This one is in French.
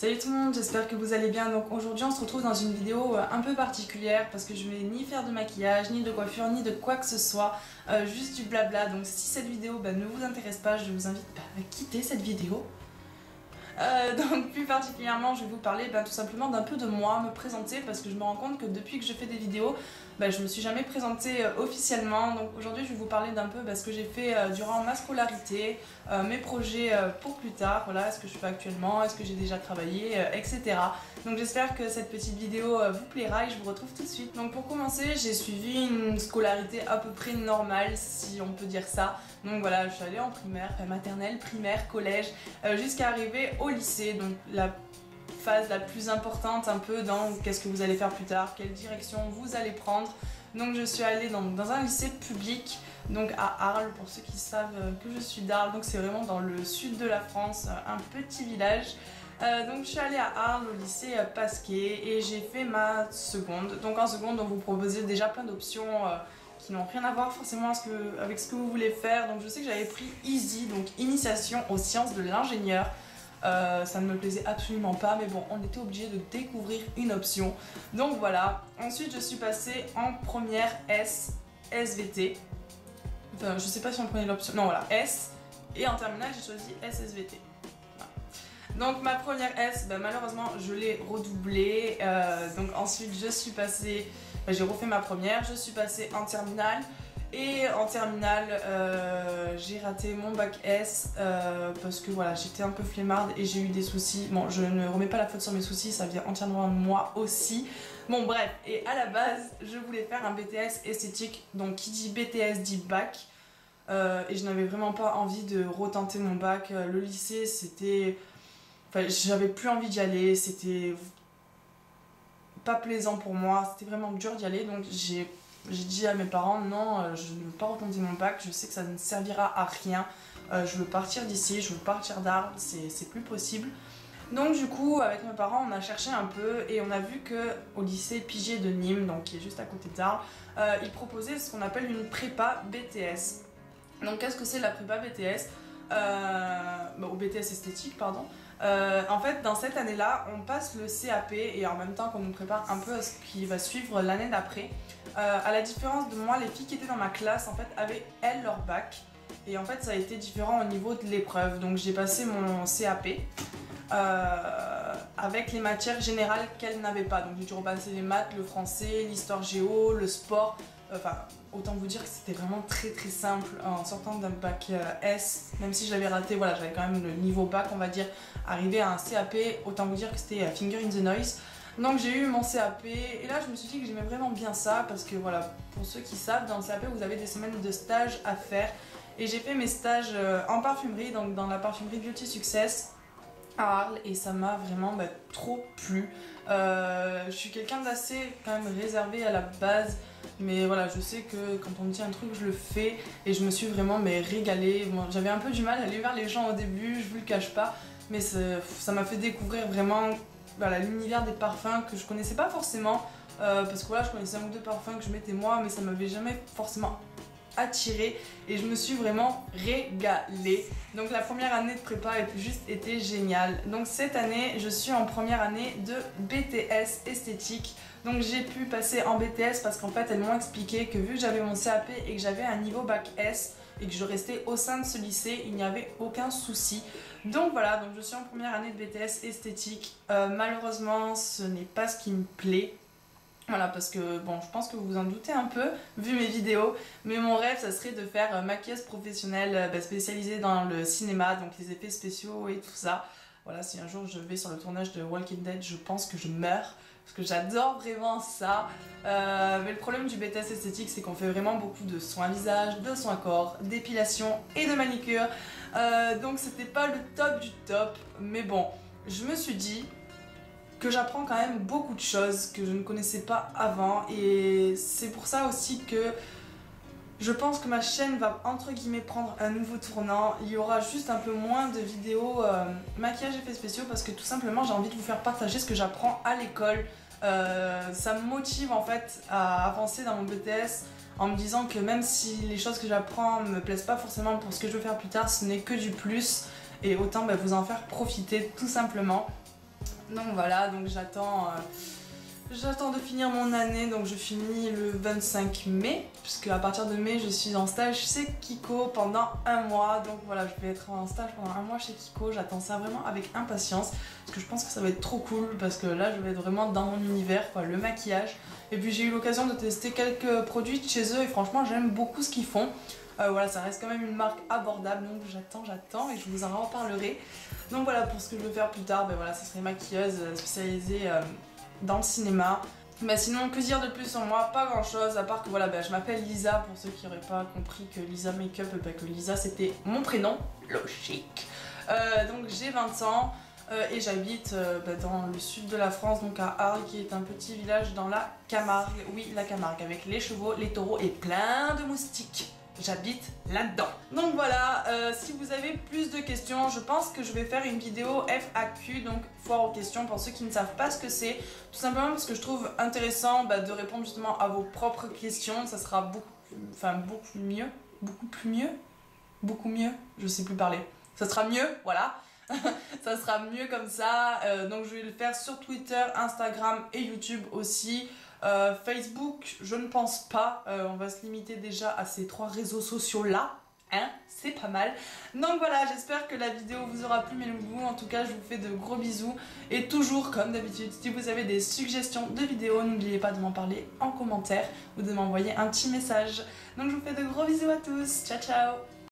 Salut tout le monde, j'espère que vous allez bien. Donc aujourd'hui on se retrouve dans une vidéo un peu particulière parce que je vais ni faire de maquillage, ni de coiffure, ni de quoi que ce soit, juste du blabla. Donc si cette vidéo ne vous intéresse pas, je vous invite à quitter cette vidéo. Donc plus particulièrement je vais vous parler tout simplement d'un peu de moi, me présenter, parce que je me rends compte que depuis que je fais des vidéos je me suis jamais présentée officiellement. Donc aujourd'hui je vais vous parler d'un peu ce que j'ai fait durant ma scolarité, mes projets pour plus tard, voilà, ce que je fais actuellement, est-ce que j'ai déjà travaillé, etc. Donc j'espère que cette petite vidéo vous plaira et je vous retrouve tout de suite. Donc pour commencer, j'ai suivi une scolarité à peu près normale, si on peut dire ça. Donc voilà, je suis allée en primaire, maternelle, primaire, collège, jusqu'à arriver au lycée. Donc la phase la plus importante un peu dans qu'est-ce que vous allez faire plus tard, quelle direction vous allez prendre. Donc je suis allée dans un lycée public, donc à Arles, pour ceux qui savent que je suis d'Arles. Donc c'est vraiment dans le sud de la France, un petit village. Donc je suis allée à Arles au lycée Pasquier et j'ai fait ma seconde. Donc en seconde on vous proposait déjà plein d'options qui n'ont rien à voir forcément avec ce que vous voulez faire. Donc je sais que j'avais pris Easy, donc initiation aux sciences de l'ingénieur. Ça ne me plaisait absolument pas, mais bon, on était obligé de découvrir une option. Donc voilà. Ensuite je suis passée en première S, SVT. Enfin je sais pas si on prenait l'option, non voilà, S. Et en terminale j'ai choisi SSVT. Donc ma première S, malheureusement je l'ai redoublée, donc ensuite je suis passée, j'ai refait ma première, je suis passée en terminale. Et en terminale, j'ai raté mon bac S parce que voilà, j'étais un peu flemmarde et j'ai eu des soucis. Bon, je ne remets pas la faute sur mes soucis, ça vient entièrement de moi aussi. Bon bref, et à la base, je voulais faire un BTS esthétique, donc qui dit BTS dit bac. Et je n'avais vraiment pas envie de retenter mon bac. Le lycée, c'était... Enfin, j'avais plus envie d'y aller, c'était pas plaisant pour moi, c'était vraiment dur d'y aller, donc j'ai dit à mes parents non, je ne veux pas retenter mon bac, je sais que ça ne servira à rien, je veux partir d'ici, je veux partir d'Arles, c'est plus possible. Donc du coup avec mes parents on a cherché un peu et on a vu que au lycée Piget de Nîmes, donc qui est juste à côté d'Arles, ils proposaient ce qu'on appelle une prépa BTS. Donc qu'est-ce que c'est la prépa BTS? Au BTS esthétique pardon. En fait dans cette année là on passe le CAP et en même temps qu'on nous prépare un peu à ce qui va suivre l'année d'après. À la différence de moi, les filles qui étaient dans ma classe en fait avaient elles leur bac et en fait ça a été différent au niveau de l'épreuve. Donc j'ai passé mon CAP avec les matières générales qu'elles n'avaient pas. Donc j'ai dû repasser les maths, le français, l'histoire géo, le sport. Enfin, autant vous dire que c'était vraiment très très simple en sortant d'un bac S, même si je l'avais raté, voilà, j'avais quand même le niveau bac, on va dire, arrivé à un CAP, autant vous dire que c'était Finger in the Noise. Donc j'ai eu mon CAP et là je me suis dit que j'aimais vraiment bien ça parce que voilà, pour ceux qui savent, dans le CAP vous avez des semaines de stage à faire et j'ai fait mes stages en parfumerie, donc dans la parfumerie Beauty Success à Arles et ça m'a vraiment trop plu. Je suis quelqu'un d'assez quand même réservé à la base. Mais voilà, je sais que quand on me dit un truc, je le fais et je me suis vraiment régalée. Bon, j'avais un peu du mal à aller vers les gens au début, je vous le cache pas, mais ça m'a fait découvrir vraiment l'univers des parfums que je connaissais pas forcément. Parce que voilà, je connaissais un ou deux parfums que je mettais moi, mais ça m'avait jamais forcément attirée et je me suis vraiment régalée. Donc la première année de prépa a juste été géniale. Donc cette année, je suis en première année de BTS esthétique. Donc j'ai pu passer en BTS parce qu'en fait elles m'ont expliqué que vu que j'avais mon CAP et que j'avais un niveau bac S et que je restais au sein de ce lycée, il n'y avait aucun souci. Donc voilà, donc je suis en première année de BTS esthétique. Malheureusement ce n'est pas ce qui me plaît. Voilà, parce que bon, je pense que vous vous en doutez un peu vu mes vidéos, mais mon rêve ça serait de faire maquilleuse professionnelle spécialisée dans le cinéma, donc les effets spéciaux et tout ça. Voilà, si un jour je vais sur le tournage de Walking Dead, je pense que je meurs parce que j'adore vraiment ça. Mais le problème du BTS esthétique, c'est qu'on fait vraiment beaucoup de soins visage, de soins corps, d'épilation et de manicure. Donc c'était pas le top du top, mais bon, je me suis dit que j'apprends quand même beaucoup de choses que je ne connaissais pas avant et c'est pour ça aussi que je pense que ma chaîne va entre guillemets prendre un nouveau tournant. Il y aura juste un peu moins de vidéos maquillage effets spéciaux parce que tout simplement j'ai envie de vous faire partager ce que j'apprends à l'école. Ça me motive en fait à avancer dans mon BTS en me disant que même si les choses que j'apprends me plaisent pas forcément pour ce que je veux faire plus tard, ce n'est que du plus et autant vous en faire profiter tout simplement. Donc voilà, donc j'attends de finir mon année, donc je finis le 25 mai, puisque à partir de mai je suis en stage chez Kiko pendant un mois, donc voilà, je vais être en stage pendant un mois chez Kiko, j'attends ça vraiment avec impatience, parce que je pense que ça va être trop cool, parce que là je vais être vraiment dans mon univers, quoi, le maquillage, et puis j'ai eu l'occasion de tester quelques produits de chez eux, et franchement j'aime beaucoup ce qu'ils font. Voilà, ça reste quand même une marque abordable, donc j'attends et je vous en reparlerai. Donc voilà, pour ce que je veux faire plus tard, ben voilà, ça serait maquilleuse spécialisée dans le cinéma. Bah sinon, que dire de plus sur moi? Pas grand chose, à part que voilà, bah, je m'appelle Lisa, pour ceux qui n'auraient pas compris que Lisa Makeup, bah, que Lisa c'était mon prénom, logique. Donc j'ai 20 ans et j'habite bah, dans le sud de la France, donc à Arles, qui est un petit village dans la Camargue. Oui, la Camargue, avec les chevaux, les taureaux et plein de moustiques. J'habite là-dedans. Donc voilà, si vous avez plus de questions, je pense que je vais faire une vidéo FAQ, donc foire aux questions, pour ceux qui ne savent pas ce que c'est. Tout simplement parce que je trouve intéressant de répondre justement à vos propres questions. Ça sera beaucoup mieux, je sais plus parler. Ça sera mieux, voilà. Ça sera mieux comme ça. Donc je vais le faire sur Twitter, Instagram et YouTube aussi. Facebook, je ne pense pas. On va se limiter déjà à ces 3 réseaux sociaux là. Hein, c'est pas mal. Donc voilà, j'espère que la vidéo vous aura plu, mais vous, en tout cas, je vous fais de gros bisous. Et toujours, comme d'habitude, si vous avez des suggestions de vidéos, n'oubliez pas de m'en parler en commentaire ou de m'envoyer un petit message. Donc je vous fais de gros bisous à tous. Ciao, ciao!